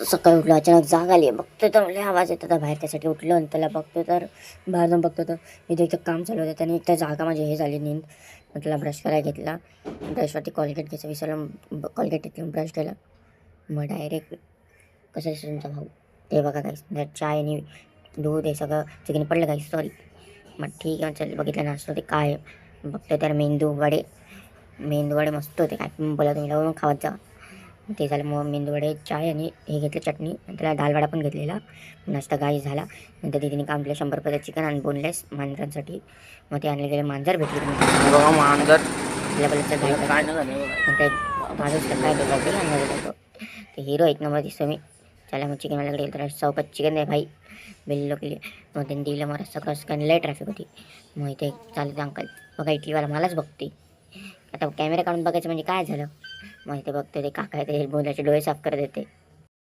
सकाळी उठलो, अचानक जाग आली. बघतो तर लय आवाज येत होता बाहेर, त्यासाठी उठलो आणि त्याला बघतो तर बाहेर जाऊन बघतो तर इथे एक काम चालू होतं. त्याने एक तर जागा माझी हे झाली नींद. मग त्याला ब्रश करायला घेतला, ब्रशवरती कॉलगेट घ्यायचं विसरलं, कॉलगेट घेतलं, ब्रश केला. मग डायरेक्ट कसं तुमचा भाऊ ते बघा काही चाय आणि दूध हे सगळं चिकन पडलं काही सॉरी. मग ठीक आहे, चल बघितलं नाश्ता ते काय आहे. बघतो तर मेंदूवडे मस्त होते. काय बोला तुम्ही लावून खावत जा. ते झालं. मग मेंदूवडे चाय आणि हे घेतलं चटणी, आणि त्याला दालवडा पण घेतलेला. नाश्ता गाई झाला. नंतर तिने काम केलं 100 रुपयाचं चिकन आणि बोनलेस मांजरांसाठी. मग ते आणले गेले मांजर भेटली मांजर काय ते हिरो एक नंबर दिसतो मी. चला मग चिकन गेलं तर चौकात चिकन आहे भाई बिल्लो केली. मग त्यांनी दिलं. मला सकाळ लय ट्रॅफिक होती. मग इथे चालत अंकल बघा इटलीवाला मलाच बघते. आता कॅमेरा काढून बघायचं म्हणजे काय झालं. मग इथे बघतो ते काका ते बोलाचे डोळे साफ करत येते.